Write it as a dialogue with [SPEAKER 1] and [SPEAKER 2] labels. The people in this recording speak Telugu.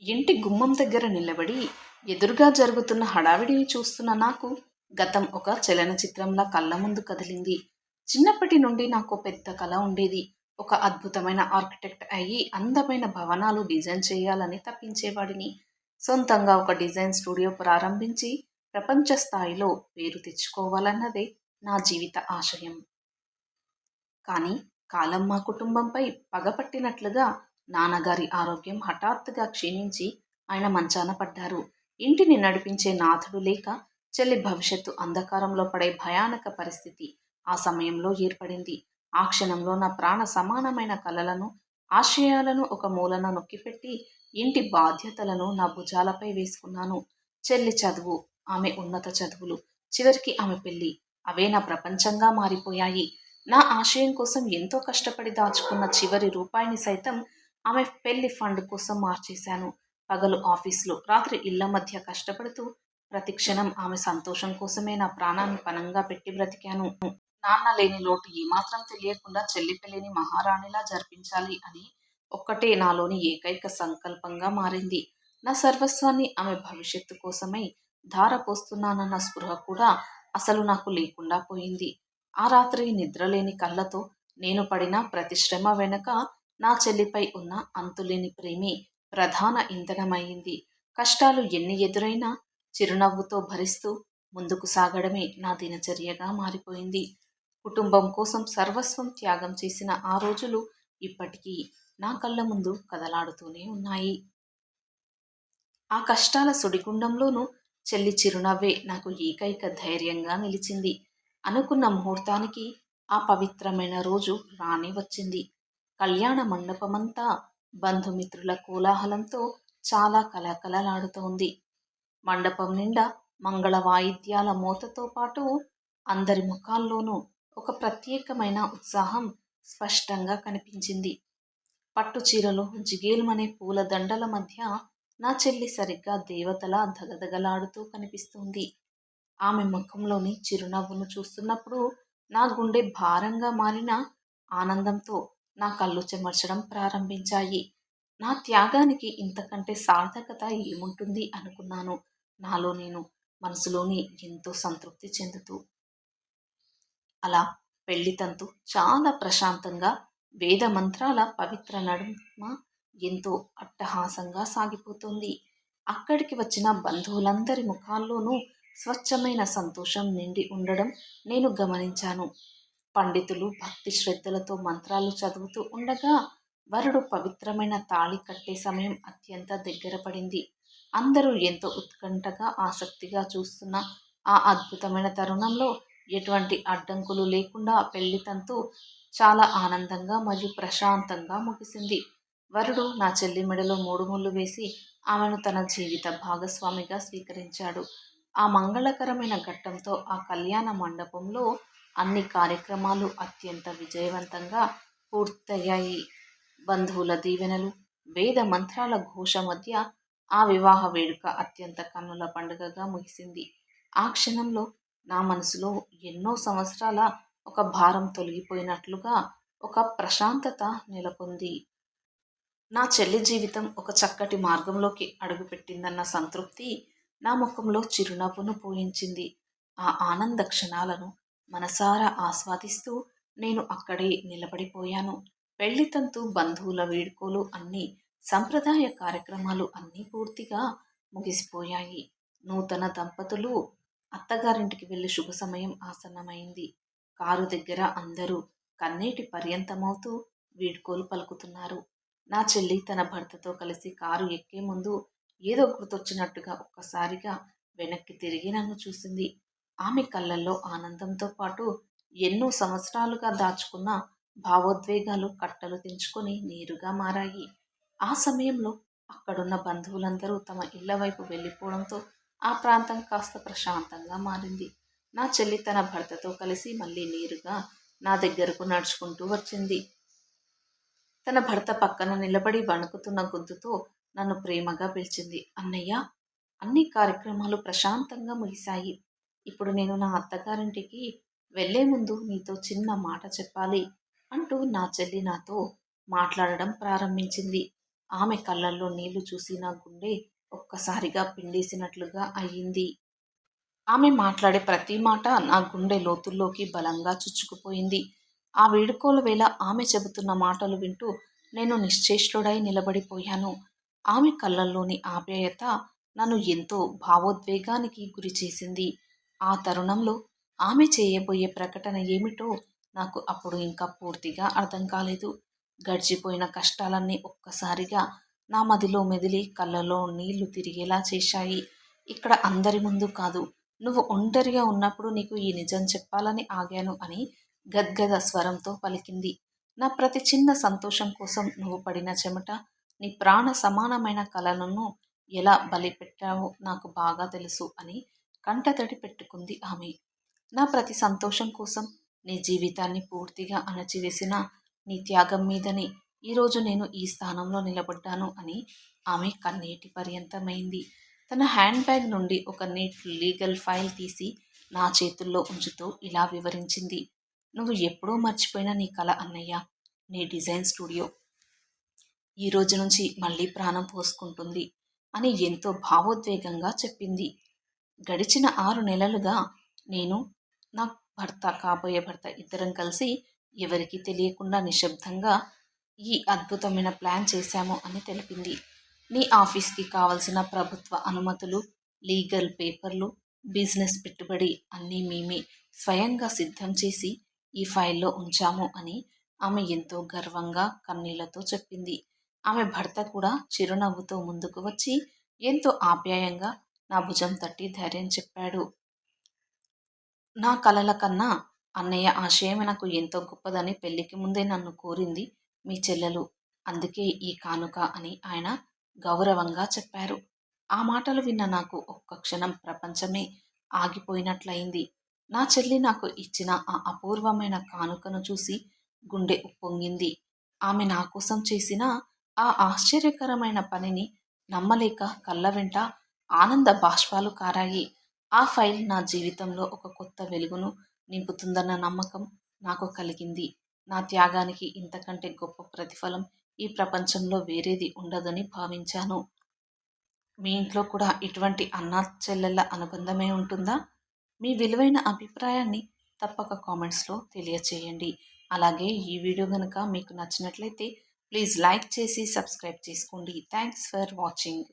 [SPEAKER 1] ఇంటి గుమ్మం దగ్గర నిలబడి ఎదురుగా జరుగుతున్న హడావిడిని చూస్తున్న నాకు గతం ఒక చలనచిత్రంలా కళ్ళ ముందు కదిలింది. చిన్నప్పటి నుండి నాకు పెద్ద కల ఉండేది. ఒక అద్భుతమైన ఆర్కిటెక్ట్ అయ్యి అందమైన భవనాలు డిజైన్ చేయాలని తప్పించేవాడిని. సొంతంగా ఒక డిజైన్ స్టూడియో ప్రారంభించి ప్రపంచ స్థాయిలో పేరు తెచ్చుకోవాలన్నదే నా జీవిత ఆశయం. కానీ కాలం మా కుటుంబంపై పగపట్టినట్లుగా నాన్నగారి ఆరోగ్యం హఠాత్తుగా క్షీణించి ఆయన మంచాన పడ్డారు. ఇంటిని నడిపించే నాథుడు లేక చెల్లి భవిష్యత్తు అంధకారంలో పడే భయానక పరిస్థితి ఆ సమయంలో ఏర్పడింది. ఆ క్షణంలో నా ప్రాణ సమానమైన కలలను, ఆశయాలను ఒక మూలన నొక్కిపెట్టి ఇంటి బాధ్యతలను నా భుజాలపై వేసుకున్నాను. చెల్లి చదువు, ఆమె ఉన్నత చదువులు, చివరికి ఆమె పెళ్లి, అవే నా ప్రపంచంగా మారిపోయాయి. నా ఆశయం కోసం ఎంతో కష్టపడి దాచుకున్న చివరి రూపాయిని సైతం ఆమె పెళ్లి ఫండ్ కోసం మార్చేశాను. పగలు ఆఫీసులో, రాత్రి ఇళ్ల మధ్య కష్టపడుతూ ప్రతి క్షణం ఆమె సంతోషం కోసమే నా ప్రాణాన్ని పణంగా పెట్టి బ్రతికాను. నాన్న లేని లోటు ఏమాత్రం తెలియకుండా చెల్లి పెళ్లిని మహారాణిలా జరిపించాలి అని ఒక్కటే నాలోని ఏకైక సంకల్పంగా మారింది. నా సర్వస్వాన్ని ఆమె భవిష్యత్తు కోసమై ధారపోస్తున్నానన్న స్పృహ కూడా అసలు నాకు లేకుండా పోయింది. ఆ రాత్రి నిద్రలేని కళ్ళతో నేను పడిన ప్రతి శ్రమ వెనుక నా చెల్లిపై ఉన్న అంతులేని ప్రేమే ప్రధాన ఇంధనమయ్యింది. కష్టాలు ఎన్ని ఎదురైనా చిరునవ్వుతో భరిస్తూ ముందుకు సాగడమే నా దినచర్యగా మారిపోయింది. కుటుంబం కోసం సర్వస్వం త్యాగం చేసిన ఆ రోజులు ఇప్పటికీ నా కళ్ళ ముందు కదలాడుతూనే ఉన్నాయి. ఆ కష్టాల సుడిగుండంలోనూ చెల్లి చిరునవ్వే నాకు ఏకైక ధైర్యంగా నిలిచింది. అనుకున్న ముహూర్తానికి ఆ పవిత్రమైన రోజు రానే వచ్చింది. కళ్యాణ మండపమంతా బంధుమిత్రుల కోలాహలంతో చాలా కలకలలాడుతోంది. మండపం నిండా మంగళ వాయిద్యాల మోతతో పాటు అందరి ముఖాల్లోనూ ఒక ప్రత్యేకమైన ఉత్సాహం స్పష్టంగా కనిపించింది. పట్టు చీరలో జిగేల్మనే పూల దండల మధ్య నా చెల్లి సరిగ్గా దేవతలా దగదగలాడుతూ కనిపిస్తుంది. ఆమె ముఖంలోని చిరునవ్వును చూస్తున్నప్పుడు నా గుండె భారంగా మారిన ఆనందంతో నా కళ్ళు చెమర్చడం ప్రారంభించాయి. నా త్యాగానికి ఇంతకంటే సార్థకత ఏముంటుంది అనుకున్నాను. నాలో నేను మనసులోని ఎంతో సంతృప్తి చెందుతూ. అలా పెళ్లి తంతు చాలా ప్రశాంతంగా వేద మంత్రాల పవిత్ర నడుమ ఎంతో అట్టహాసంగా సాగిపోతుంది. అక్కడికి వచ్చిన బంధువులందరి ముఖాల్లోనూ స్వచ్ఛమైన సంతోషం నిండి ఉండడం నేను గమనించాను. పండితులు భక్తి శ్రద్ధలతో మంత్రాలు చదువుతూ ఉండగా వరుడు పవిత్రమైన తాళి కట్టే సమయం అత్యంత దగ్గర పడింది. అందరూ ఎంతో ఉత్కంఠగా ఆసక్తిగా చూస్తున్న ఆ అద్భుతమైన తరుణంలో ఎటువంటి అడ్డంకులు లేకుండా పెళ్లి తంతు చాలా ఆనందంగా మరియు ప్రశాంతంగా ముగిసింది. వరుడు నా చెల్లి మెడలో 3 ముళ్ళు వేసి ఆమెను తన జీవిత భాగస్వామిగా స్వీకరించాడు. ఆ మంగళకరమైన ఘట్టంతో ఆ కళ్యాణ మండపంలో అన్ని కార్యక్రమాలు అత్యంత విజయవంతంగా పూర్తయ్యాయి. బంధువుల దీవెనలు, వేద మంత్రాల ఘోష మధ్య ఆ వివాహ వేడుక అత్యంత కన్నుల పండుగగా ముగిసింది. ఆ క్షణంలో నా మనసులో ఎన్నో సంవత్సరాల ఒక భారం తొలగిపోయినట్లుగా ఒక ప్రశాంతత నెలకొంది. నా చెల్లి జీవితం ఒక చక్కటి మార్గంలోకి అడుగుపెట్టిందన్న సంతృప్తి నా ముఖంలో చిరునవ్వును పూయించింది. ఆ ఆనంద క్షణాలను మనసారా ఆస్వాదిస్తూ నేను అక్కడే నిలబడిపోయాను. పెళ్లి తంతు, బంధువుల వీడ్కోలు అన్నీ, సంప్రదాయ కార్యక్రమాలు అన్నీ పూర్తిగా ముగిసిపోయాయి. నూతన దంపతులు అత్తగారింటికి వెళ్లి శుభ సమయం ఆసన్నమైంది. కారు దగ్గర అందరూ కన్నీటి పర్యంతమవుతూ వీడ్కోలు పలుకుతున్నారు. నా చెల్లి తన భర్తతో కలిసి కారు ఎక్కే ముందు ఏదో గుర్తొచ్చినట్టుగా ఒక్కసారిగా వెనక్కి తిరిగి నన్ను చూసింది. ఆమె కళ్ళల్లో ఆనందంతో పాటు ఎన్నో సంవత్సరాలుగా దాచుకున్న భావోద్వేగాలు కట్టలు తెంచుకొని నీరుగా మారాయి. ఆ సమయంలో అక్కడున్న బంధువులందరూ తమ ఇళ్ల వైపు వెళ్ళిపోవడంతో ఆ ప్రాంతం కాస్త ప్రశాంతంగా మారింది. నా చెల్లి తన భర్తతో కలిసి మళ్ళీ నేరుగా నా దగ్గరకు నడుచుకుంటూ వచ్చింది. తన భర్త పక్కన నిలబడి వణుకుతున్న గొంతుతో నన్ను ప్రేమగా పిలిచింది. అన్నయ్య, అన్ని కార్యక్రమాలు ప్రశాంతంగా ముగిశాయి. ఇప్పుడు నేను నా అత్తగారింటికి వెళ్లే ముందు నీతో చిన్న మాట చెప్పాలి అంటూ నా చెల్లి నాతో మాట్లాడడం ప్రారంభించింది. ఆమె కళ్ళల్లో నీళ్లు చూసి నా గుండె ఒక్కసారిగా పిండేసినట్లుగా అయ్యింది. ఆమె మాట్లాడే ప్రతి మాట నా గుండె లోతుల్లోకి బలంగా చుచ్చుకుపోయింది. ఆ వీడ్కోల వేళ ఆమె చెబుతున్న మాటలు వింటూ నేను నిశ్చేష్టుడై నిలబడిపోయాను. ఆమె కళ్ళల్లోని ఆప్యాయత నన్ను ఎంతో భావోద్వేగానికి గురిచేసింది. ఆ తరుణంలో ఆమె చేయబోయే ప్రకటన ఏమిటో నాకు అప్పుడు ఇంకా పూర్తిగా అర్థం కాలేదు. గడిచిపోయిన కష్టాలన్నీ ఒక్కసారిగా నా మదిలో మెదిలి కళ్ళలో నీళ్లు తిరిగేలా చేశాయి. ఇక్కడ అందరి ముందు కాదు, నువ్వు ఒంటరిగా ఉన్నప్పుడు నీకు ఈ నిజం చెప్పాలని ఆగాను అని గద్గద స్వరంతో పలికింది. నా ప్రతి చిన్న సంతోషం కోసం నువ్వు పడిన చెమట, నీ ప్రాణ సమానమైన కలలను ఎలా బలిపెట్టావో నాకు బాగా తెలుసు అని కంటతడి పెట్టుకుంది ఆమె. నా ప్రతి సంతోషం కోసం నీ జీవితాన్ని పూర్తిగా అణచివేసిన నీ త్యాగం మీదనే ఈరోజు నేను ఈ స్థానంలో నిలబడ్డాను అని ఆమె కన్నీటి పర్యంతమైంది. తన హ్యాండ్ బ్యాగ్ నుండి ఒక నీట్ లీగల్ ఫైల్ తీసి నా చేతుల్లో ఉంచుతూ ఇలా వివరించింది. నువ్వు ఎప్పుడూ మర్చిపోయిన నీ కల అన్నయ్య, నీ డిజైన్ స్టూడియో ఈ రోజు నుంచి మళ్ళీ ప్రాణం పోసుకుంటుంది అని ఎంతో భావోద్వేగంగా చెప్పింది. గడిచిన 6 నెలలుగా నేను, నా కాబోయే భర్త ఇద్దరం కలిసి ఎవరికీ తెలియకుండా నిశ్శబ్దంగా ఈ అద్భుతమైన ప్లాన్ చేశాము అని తెలిపింది. నీ ఆఫీస్కి కావలసిన ప్రభుత్వ అనుమతులు, లీగల్ పేపర్లు, బిజినెస్ పెట్టుబడి అన్నీ మేమే స్వయంగా సిద్ధం చేసి ఈ ఫైల్లో ఉంచాము అని ఆమె ఎంతో గర్వంగా కన్నీళ్లతో చెప్పింది. ఆమె భర్త కూడా చిరునవ్వుతో ముందుకు వచ్చి ఎంతో ఆప్యాయంగా నా భుజం తట్టి ధైర్యం చెప్పాడు. నా కలల కన్నా అన్నయ్య ఆశయమే నాకు ఎంతో గొప్పదని పెళ్లికి ముందే నన్ను కోరింది మీ చెల్లెలు. అందుకే ఈ కానుక అని ఆయన గౌరవంగా చెప్పారు. ఆ మాటలు విన్న నాకు ఒక్క క్షణం ప్రపంచమే ఆగిపోయినట్లయింది. నా చెల్లి నాకు ఇచ్చిన ఆ అపూర్వమైన కానుకను చూసి గుండె ఉప్పొంగింది. ఆమె నా కోసం చేసిన ఆ ఆశ్చర్యకరమైన పనిని నమ్మలేక కళ్ళ వెంట ఆనంద బాష్పాలు కారాయి. ఆ ఫైల్ నా జీవితంలో ఒక కొత్త వెలుగును నింపుతుందన్న నమ్మకం నాకు కలిగింది. నా త్యాగానికి ఇంతకంటే గొప్ప ప్రతిఫలం ఈ ప్రపంచంలో వేరేది ఉండదని భావించాను. మీ ఇంట్లో కూడా ఇటువంటి అన్నా చెల్లెళ్ళ అనుబంధమే ఉంటుందా? మీ విలువైన అభిప్రాయాన్ని తప్పక కామెంట్స్లో తెలియచేయండి. అలాగే ఈ వీడియో కనుక మీకు నచ్చినట్లయితే ప్లీజ్ లైక్ చేసి సబ్స్క్రైబ్ చేసుకోండి. Thanks for watching.